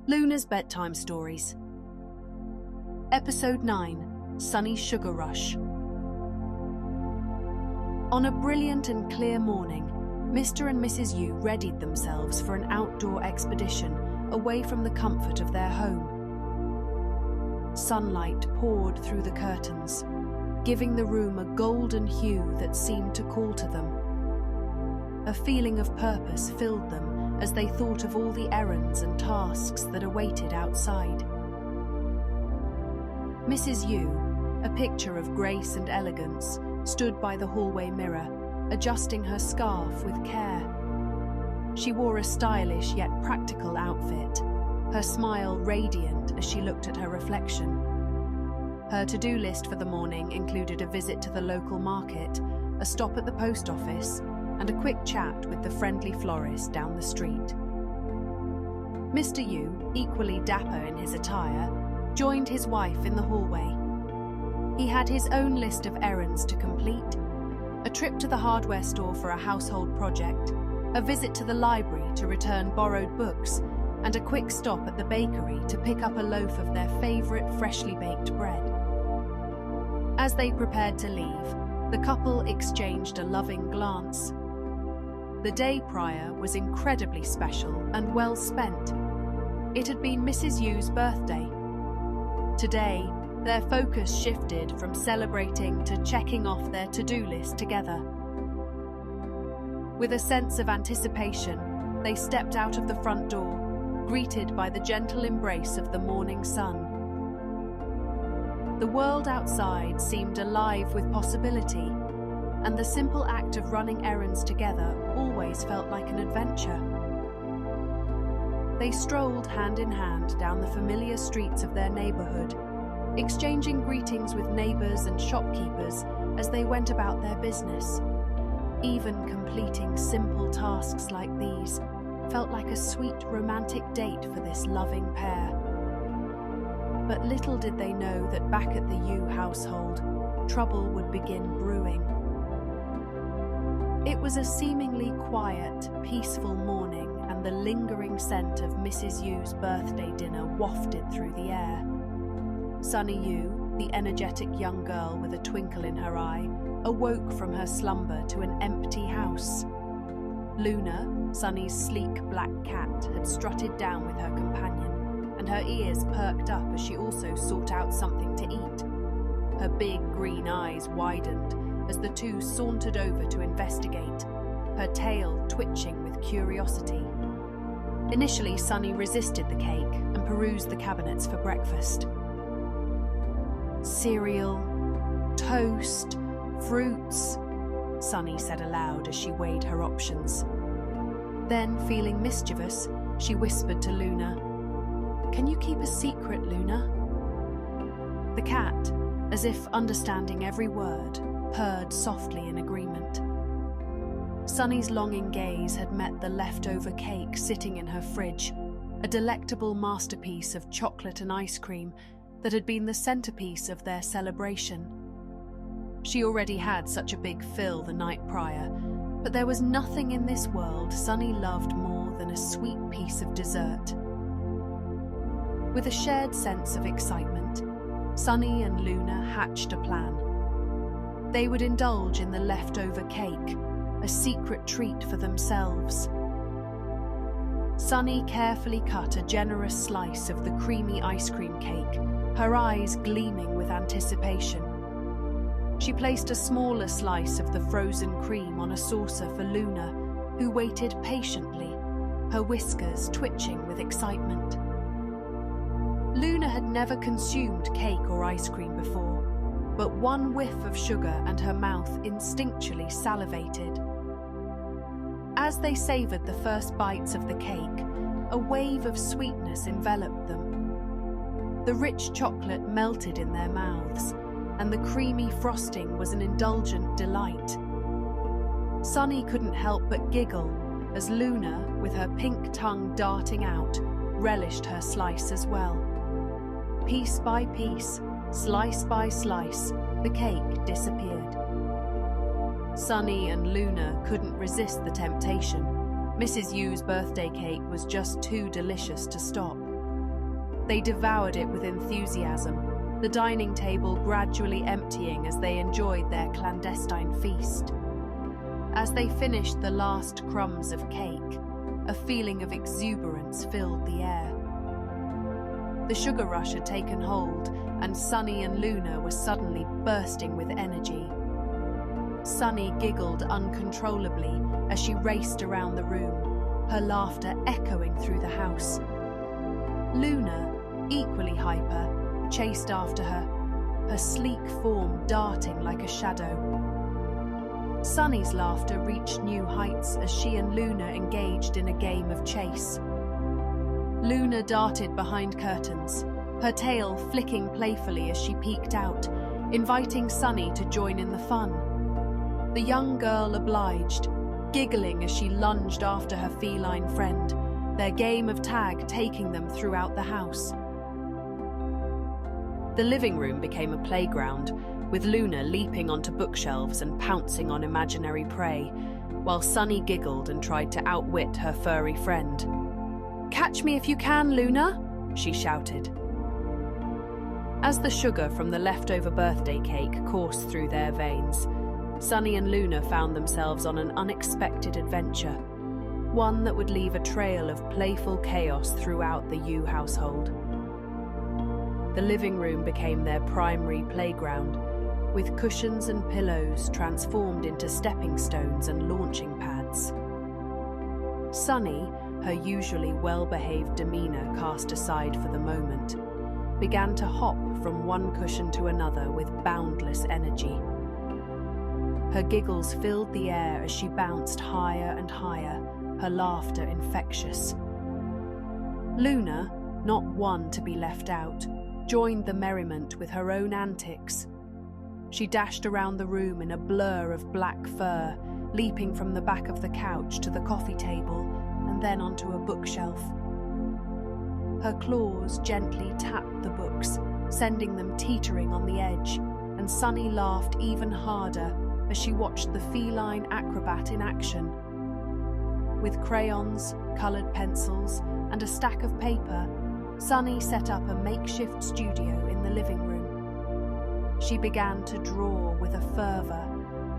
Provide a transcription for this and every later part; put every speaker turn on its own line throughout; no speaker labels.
Luna's Bedtime Stories. Episode 9, Sunny Sugar Rush. On a brilliant and clear morning, Mr. and Mrs. Yu readied themselves for an outdoor expedition away from the comfort of their home. Sunlight poured through the curtains, giving the room a golden hue that seemed to call to them. A feeling of purpose filled them as they thought of all the errands and tasks that awaited outside. Mrs. Yu, a picture of grace and elegance, stood by the hallway mirror, adjusting her scarf with care. She wore a stylish yet practical outfit, her smile radiant as she looked at her reflection. Her to-do list for the morning included a visit to the local market, a stop at the post office, and a quick chat with the friendly florist down the street. Mr. Yu, equally dapper in his attire, joined his wife in the hallway. He had his own list of errands to complete: a trip to the hardware store for a household project, a visit to the library to return borrowed books, and a quick stop at the bakery to pick up a loaf of their favorite freshly baked bread. As they prepared to leave, the couple exchanged a loving glance. The day prior was incredibly special and well spent. It had been Mrs. Yu's birthday. Today, their focus shifted from celebrating to checking off their to-do list together. With a sense of anticipation, they stepped out of the front door, greeted by the gentle embrace of the morning sun. The world outside seemed alive with possibility, and the simple act of running errands together always felt like an adventure. They strolled hand in hand down the familiar streets of their neighborhood, exchanging greetings with neighbors and shopkeepers as they went about their business. Even completing simple tasks like these felt like a sweet romantic date for this loving pair. But little did they know that back at the Yu household, trouble would begin brewing. It was a seemingly quiet, peaceful morning, and the lingering scent of Mrs. Yu's birthday dinner wafted through the air. Sunny Yu, the energetic young girl with a twinkle in her eye, awoke from her slumber to an empty house. Luna, Sunny's sleek black cat, had strutted down with her companion, and her ears perked up as she also sought out something to eat. Her big green eyes widened as the two sauntered over to investigate, her tail twitching with curiosity. Initially, Sunny resisted the cake and perused the cabinets for breakfast. Cereal, toast, fruits, Sunny said aloud as she weighed her options. Then, feeling mischievous, she whispered to Luna, "Can you keep a secret, Luna?" The cat, as if understanding every word, purred softly in agreement. Sunny's longing gaze had met the leftover cake sitting in her fridge, a delectable masterpiece of chocolate and ice cream that had been the centerpiece of their celebration. She already had such a big fill the night prior, but there was nothing in this world Sunny loved more than a sweet piece of dessert. With a shared sense of excitement, Sunny and Luna hatched a plan. They would indulge in the leftover cake, a secret treat for themselves. Sunny carefully cut a generous slice of the creamy ice cream cake, her eyes gleaming with anticipation. She placed a smaller slice of the frozen cream on a saucer for Luna, who waited patiently, her whiskers twitching with excitement. Luna had never consumed cake or ice cream before, but one whiff of sugar and her mouth instinctually salivated. As they savored the first bites of the cake, a wave of sweetness enveloped them. The rich chocolate melted in their mouths, and the creamy frosting was an indulgent delight. Sunny couldn't help but giggle as Luna, with her pink tongue darting out, relished her slice as well. Piece by piece, slice by slice, the cake disappeared. Sunny and Luna couldn't resist the temptation. Mrs. Yu's birthday cake was just too delicious to stop. They devoured it with enthusiasm, the dining table gradually emptying as they enjoyed their clandestine feast. As they finished the last crumbs of cake, a feeling of exuberance filled the air. The sugar rush had taken hold, and Sunny and Luna were suddenly bursting with energy. Sunny giggled uncontrollably as she raced around the room, her laughter echoing through the house. Luna, equally hyper, chased after her, her sleek form darting like a shadow. Sunny's laughter reached new heights as she and Luna engaged in a game of chase. Luna darted behind curtains, her tail flicking playfully as she peeked out, inviting Sunny to join in the fun. The young girl obliged, giggling as she lunged after her feline friend, their game of tag taking them throughout the house. The living room became a playground, with Luna leaping onto bookshelves and pouncing on imaginary prey, while Sunny giggled and tried to outwit her furry friend. "Catch me if you can, Luna!" she shouted. As the sugar from the leftover birthday cake coursed through their veins, Sunny and Luna found themselves on an unexpected adventure, one that would leave a trail of playful chaos throughout the Yu household. The living room became their primary playground, with cushions and pillows transformed into stepping stones and launching pads. Sunny, her usually well-behaved demeanor cast aside for the moment, began to hop from one cushion to another with boundless energy. Her giggles filled the air as she bounced higher and higher, her laughter infectious. Luna, not one to be left out, joined the merriment with her own antics. She dashed around the room in a blur of black fur, leaping from the back of the couch to the coffee table and then onto a bookshelf. Her claws gently tapped the books, sending them teetering on the edge, and Sunny laughed even harder as she watched the feline acrobat in action. With crayons, coloured pencils, and a stack of paper, Sunny set up a makeshift studio in the living room. She began to draw with a fervour,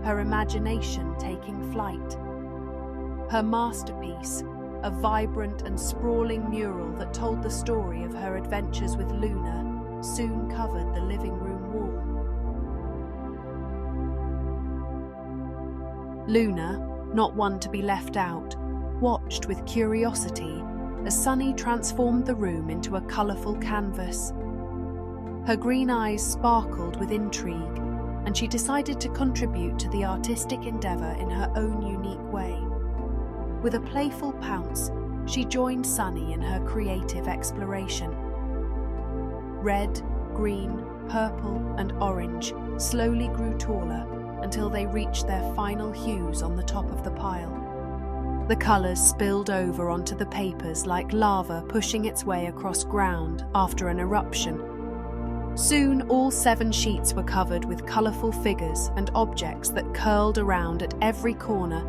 her imagination taking flight. Her masterpiece, a vibrant and sprawling mural that told the story of her adventures with Luna, soon covered the living room wall. Luna, not one to be left out, watched with curiosity as Sunny transformed the room into a colourful canvas. Her green eyes sparkled with intrigue, and she decided to contribute to the artistic endeavour in her own unique way. With a playful pounce, she joined Sunny in her creative exploration. Red, green, purple, and orange slowly grew taller until they reached their final hues on the top of the pile. The colours spilled over onto the papers like lava pushing its way across ground after an eruption. Soon all 7 sheets were covered with colourful figures and objects that curled around at every corner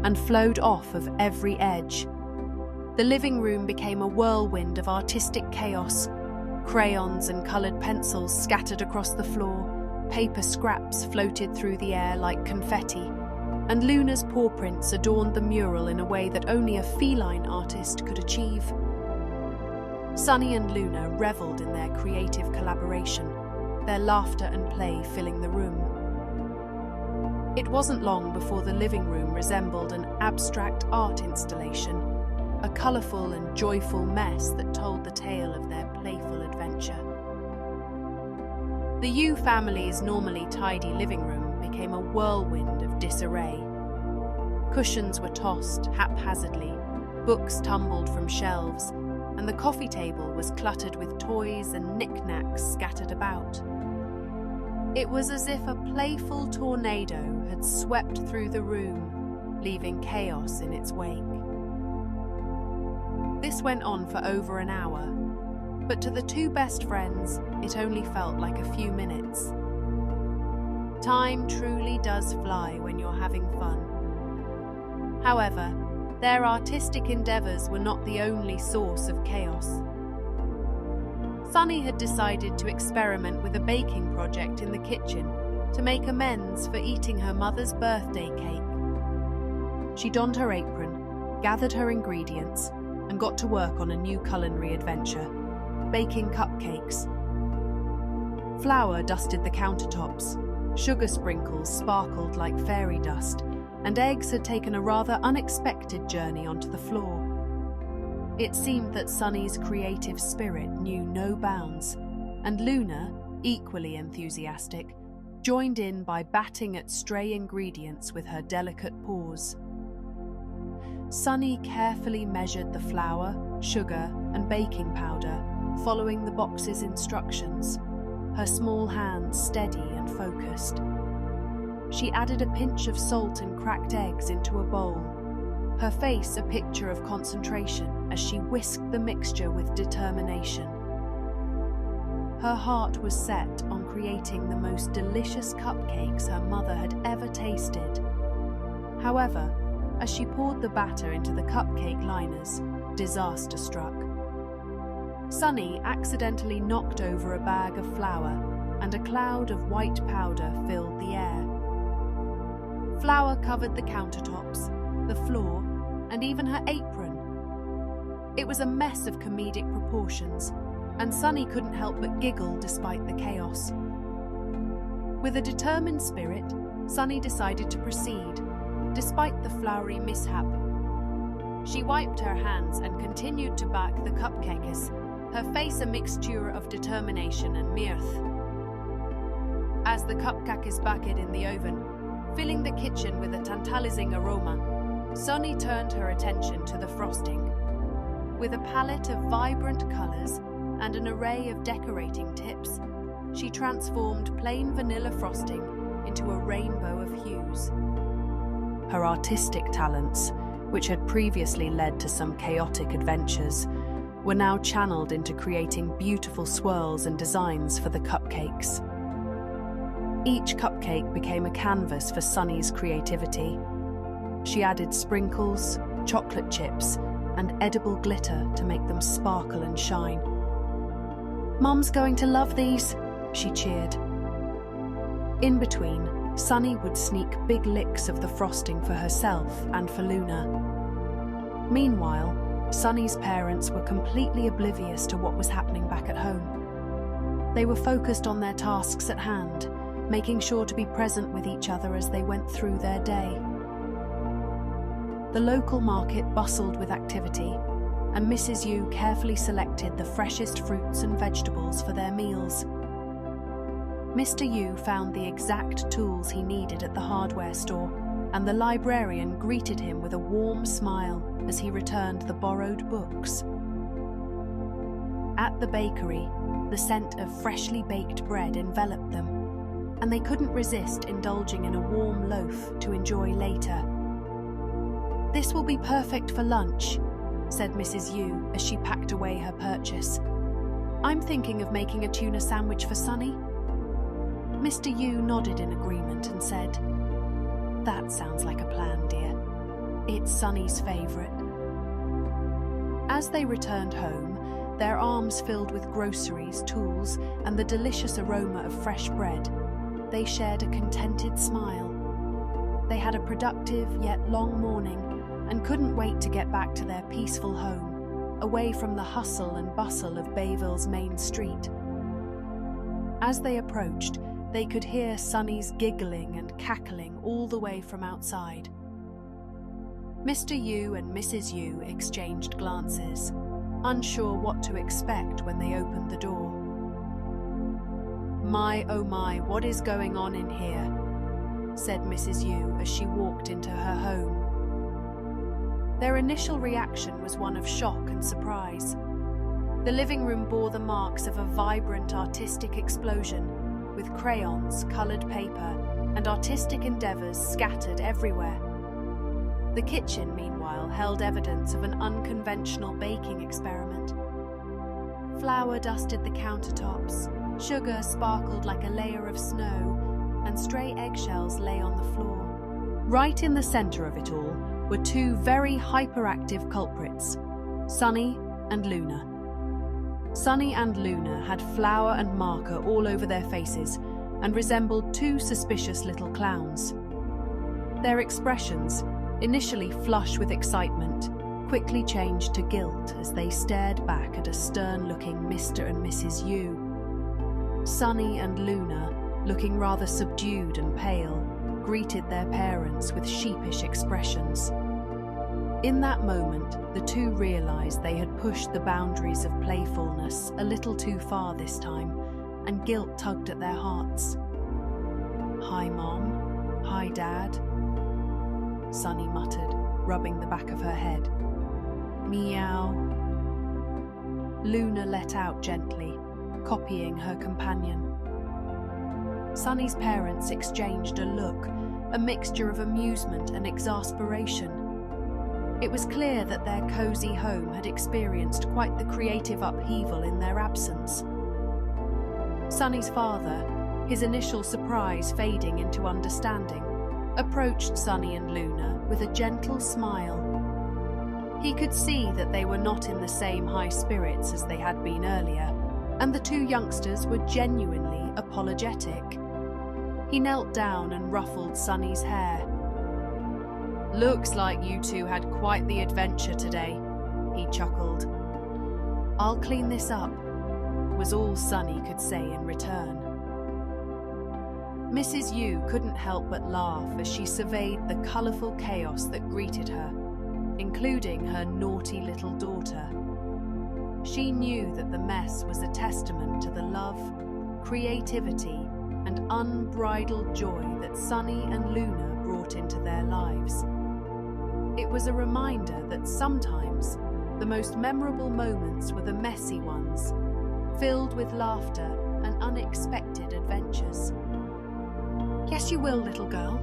and flowed off of every edge. The living room became a whirlwind of artistic chaos. Crayons and coloured pencils scattered across the floor, paper scraps floated through the air like confetti, and Luna's paw prints adorned the mural in a way that only a feline artist could achieve. Sunny and Luna revelled in their creative collaboration, their laughter and play filling the room. It wasn't long before the living room resembled an abstract art installation, a colourful and joyful mess that told the tale of their playful adventure. The Yu family's normally tidy living room became a whirlwind of disarray. Cushions were tossed haphazardly, books tumbled from shelves, and the coffee table was cluttered with toys and knickknacks scattered about. It was as if a playful tornado had swept through the room, leaving chaos in its wake. This went on for over an hour, but to the 2 best friends, it only felt like a few minutes. Time truly does fly when you're having fun. However, their artistic endeavours were not the only source of chaos. Sunny had decided to experiment with a baking project in the kitchen to make amends for eating her mother's birthday cake. She donned her apron, gathered her ingredients, and got to work on a new culinary adventure, baking cupcakes. Flour dusted the countertops, sugar sprinkles sparkled like fairy dust, and eggs had taken a rather unexpected journey onto the floor. It seemed that Sunny's creative spirit knew no bounds, and Luna, equally enthusiastic, joined in by batting at stray ingredients with her delicate paws. Sunny carefully measured the flour, sugar, and baking powder, following the box's instructions, her small hands steady and focused. She added a pinch of salt and cracked eggs into a bowl, her face a picture of concentration as she whisked the mixture with determination. Her heart was set on creating the most delicious cupcakes her mother had ever tasted. However, as she poured the batter into the cupcake liners, disaster struck. Sunny accidentally knocked over a bag of flour, and a cloud of white powder filled the air. Flour covered the countertops, the floor, and even her apron. It was a mess of comedic proportions, and Sunny couldn't help but giggle despite the chaos. With a determined spirit, Sunny decided to proceed, despite the floury mishap. She wiped her hands and continued to bake the cupcakes, her face a mixture of determination and mirth. As the cupcakes baked in the oven, filling the kitchen with a tantalizing aroma, Sunny turned her attention to the frosting. With a palette of vibrant colors and an array of decorating tips, she transformed plain vanilla frosting into a rainbow of hues. Her artistic talents, which had previously led to some chaotic adventures, were now channeled into creating beautiful swirls and designs for the cupcakes. Each cupcake became a canvas for Sunny's creativity. She added sprinkles, chocolate chips, and edible glitter to make them sparkle and shine. "Mum's going to love these," she cheered. In between, Sunny would sneak big licks of the frosting for herself and for Luna. Meanwhile, Sunny's parents were completely oblivious to what was happening back at home. They were focused on their tasks at hand, making sure to be present with each other as they went through their day. The local market bustled with activity, and Mrs. Yu carefully selected the freshest fruits and vegetables for their meals. Mr. Yu found the exact tools he needed at the hardware store, and the librarian greeted him with a warm smile as he returned the borrowed books. At the bakery, the scent of freshly baked bread enveloped them, and they couldn't resist indulging in a warm loaf to enjoy later. "This will be perfect for lunch," said Mrs. Yu as she packed away her purchase. "I'm thinking of making a tuna sandwich for Sunny." Mr. Yu nodded in agreement and said, "That sounds like a plan, dear. It's Sunny's favourite." As they returned home, their arms filled with groceries, tools, and the delicious aroma of fresh bread, they shared a contented smile. They had a productive yet long morning and couldn't wait to get back to their peaceful home, away from the hustle and bustle of Bayville's main street. As they approached, they could hear Sunny's giggling and cackling all the way from outside. Mr. Yu and Mrs. Yu exchanged glances, unsure what to expect when they opened the door. "My, oh my, what is going on in here?" said Mrs. Yu as she walked into her home. Their initial reaction was one of shock and surprise. The living room bore the marks of a vibrant artistic explosion, with crayons, coloured paper, and artistic endeavours scattered everywhere. The kitchen, meanwhile, held evidence of an unconventional baking experiment. Flour dusted the countertops, sugar sparkled like a layer of snow, and stray eggshells lay on the floor. Right in the centre of it all were two very hyperactive culprits, Sunny and Luna. Sunny and Luna had flour and marker all over their faces and resembled two suspicious little clowns. Their expressions, initially flush with excitement, quickly changed to guilt as they stared back at a stern-looking Mr. and Mrs. Yu. Sunny and Luna, looking rather subdued and pale, greeted their parents with sheepish expressions. In that moment, the two realized they had pushed the boundaries of playfulness a little too far this time, and guilt tugged at their hearts. "Hi, Mom. Hi, Dad," Sunny muttered, rubbing the back of her head. "Meow." Luna let out gently, copying her companion. Sunny's parents exchanged a look, a mixture of amusement and exasperation. It was clear that their cozy home had experienced quite the creative upheaval in their absence. Sunny's father, his initial surprise fading into understanding, approached Sunny and Luna with a gentle smile. He could see that they were not in the same high spirits as they had been earlier, and the two youngsters were genuinely apologetic. He knelt down and ruffled Sunny's hair. "Looks like you two had quite the adventure today," he chuckled. "I'll clean this up," was all Sunny could say in return. Mrs. Yu couldn't help but laugh as she surveyed the colourful chaos that greeted her, including her naughty little daughter. She knew that the mess was a testament to the love, creativity, and unbridled joy that Sunny and Luna brought into their lives. It was a reminder that sometimes the most memorable moments were the messy ones, filled with laughter and unexpected adventures. "Yes, you will, little girl,"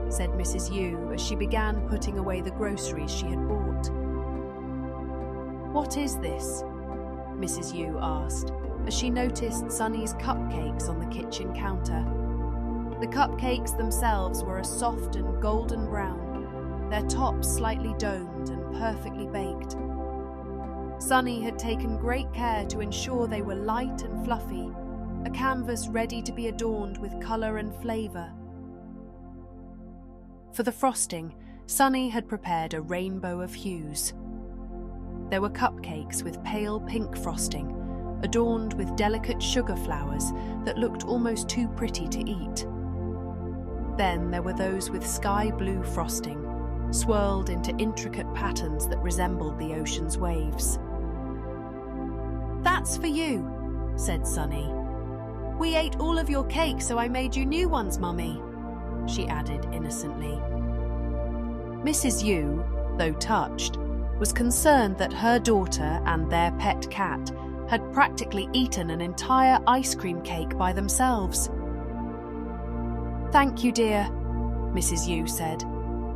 said Mrs. Yu as she began putting away the groceries she had bought. "What is this?" Mrs. Yu asked as she noticed Sunny's cupcakes on the kitchen counter. The cupcakes themselves were a soft and golden brown, their tops slightly domed and perfectly baked. Sunny had taken great care to ensure they were light and fluffy, a canvas ready to be adorned with colour and flavour. For the frosting, Sunny had prepared a rainbow of hues. There were cupcakes with pale pink frosting, adorned with delicate sugar flowers that looked almost too pretty to eat. Then there were those with sky blue frosting, swirled into intricate patterns that resembled the ocean's waves. "That's for you," said Sunny. "We ate all of your cake, so I made you new ones, Mummy," she added innocently. Mrs. Yu, though touched, was concerned that her daughter and their pet cat had practically eaten an entire ice cream cake by themselves. "Thank you, dear," Mrs. Yu said,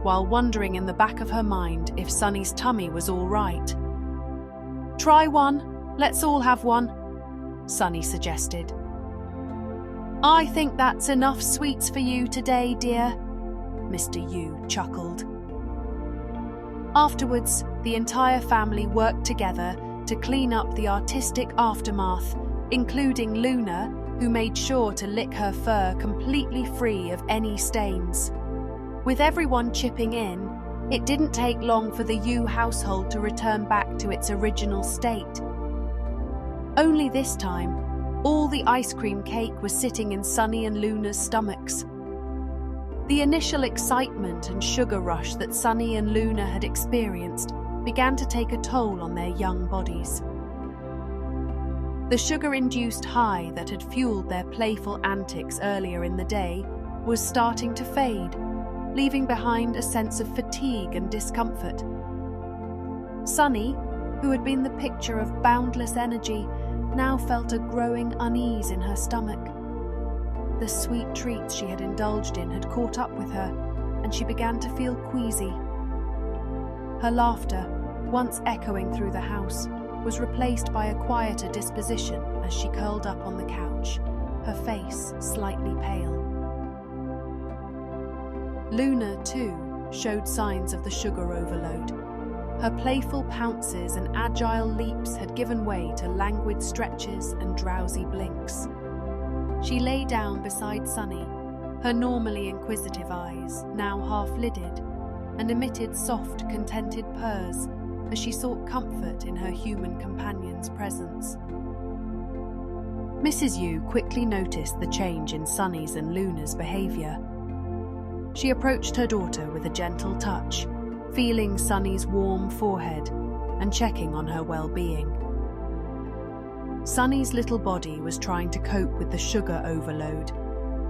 while wondering in the back of her mind if Sunny's tummy was all right. "Try one, let's all have one," Sunny suggested. "I think that's enough sweets for you today, dear," Mr. Yu chuckled. Afterwards, the entire family worked together to clean up the artistic aftermath, including Luna, who made sure to lick her fur completely free of any stains. With everyone chipping in, it didn't take long for the Yu household to return back to its original state. Only this time, all the ice cream cake was sitting in Sunny and Luna's stomachs. The initial excitement and sugar rush that Sunny and Luna had experienced began to take a toll on their young bodies. The sugar-induced high that had fueled their playful antics earlier in the day was starting to fade, leaving behind a sense of fatigue and discomfort. Sunny, who had been the picture of boundless energy, now felt a growing unease in her stomach. The sweet treats she had indulged in had caught up with her, and she began to feel queasy. Her laughter, once echoing through the house, was replaced by a quieter disposition as she curled up on the couch, her face slightly pale. Luna, too, showed signs of the sugar overload. Her playful pounces and agile leaps had given way to languid stretches and drowsy blinks. She lay down beside Sunny, her normally inquisitive eyes now half-lidded, and emitted soft, contented purrs as she sought comfort in her human companion's presence. Mrs. Yu quickly noticed the change in Sunny's and Luna's behavior. She approached her daughter with a gentle touch, feeling Sunny's warm forehead and checking on her well-being. Sunny's little body was trying to cope with the sugar overload,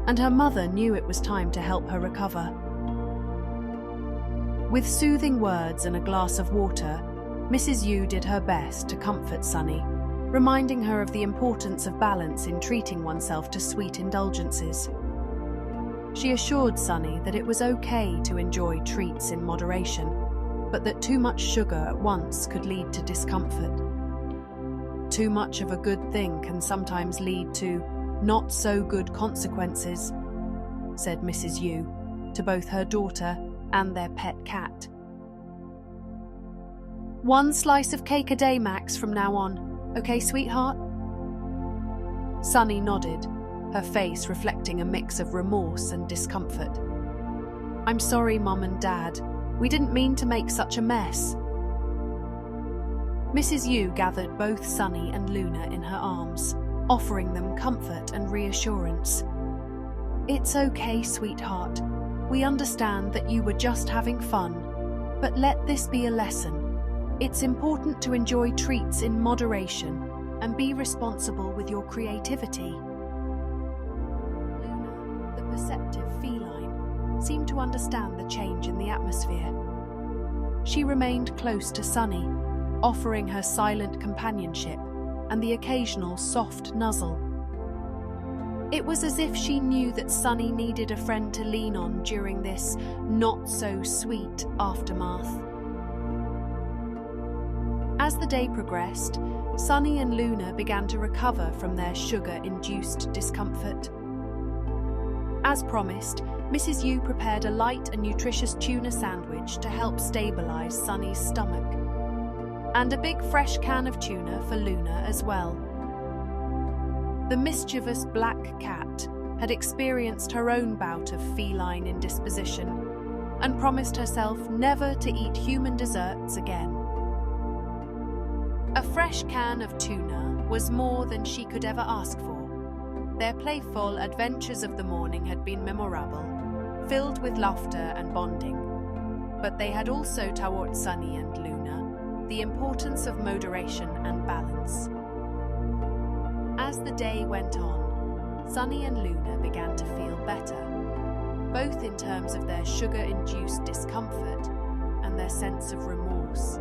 and her mother knew it was time to help her recover. With soothing words and a glass of water, Mrs. Yu did her best to comfort Sunny, reminding her of the importance of balance in treating oneself to sweet indulgences. She assured Sunny that it was okay to enjoy treats in moderation, but that too much sugar at once could lead to discomfort. Too much of a good thing can sometimes lead to not so good consequences, said Mrs. Yu to both her daughter and their pet cat. "One slice of cake a day, Max, from now on. Okay, sweetheart?" Sunny nodded, her face reflecting a mix of remorse and discomfort. "I'm sorry, Mum and Dad. We didn't mean to make such a mess." Mrs. Yu gathered both Sunny and Luna in her arms, offering them comfort and reassurance. "It's okay, sweetheart. We understand that you were just having fun, but let this be a lesson. It's important to enjoy treats in moderation and be responsible with your creativity." Luna, the perceptive feline, seemed to understand the change in the atmosphere. She remained close to Sunny, offering her silent companionship and the occasional soft nuzzle. It was as if she knew that Sunny needed a friend to lean on during this not-so-sweet aftermath. As the day progressed, Sunny and Luna began to recover from their sugar-induced discomfort. As promised, Mrs. Yu prepared a light and nutritious tuna sandwich to help stabilize Sunny's stomach, and a big fresh can of tuna for Luna as well. The mischievous black cat had experienced her own bout of feline indisposition and promised herself never to eat human desserts again. A fresh can of tuna was more than she could ever ask for. Their playful adventures of the morning had been memorable, filled with laughter and bonding, but they had also taught Sunny and Luna the importance of moderation and balance. As the day went on, Sunny and Luna began to feel better, both in terms of their sugar-induced discomfort and their sense of remorse.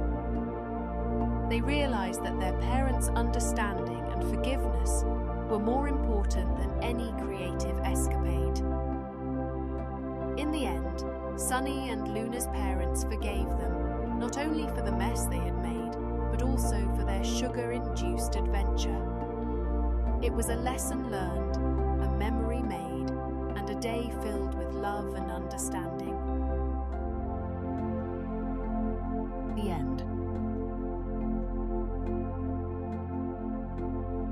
They realized that their parents' understanding and forgiveness were more important than any creative escapade. In the end, Sunny and Luna's parents forgave them, not only for the mess they had made, but also for their sugar-induced adventure. It was a lesson learned, a memory made, and a day filled with love and understanding.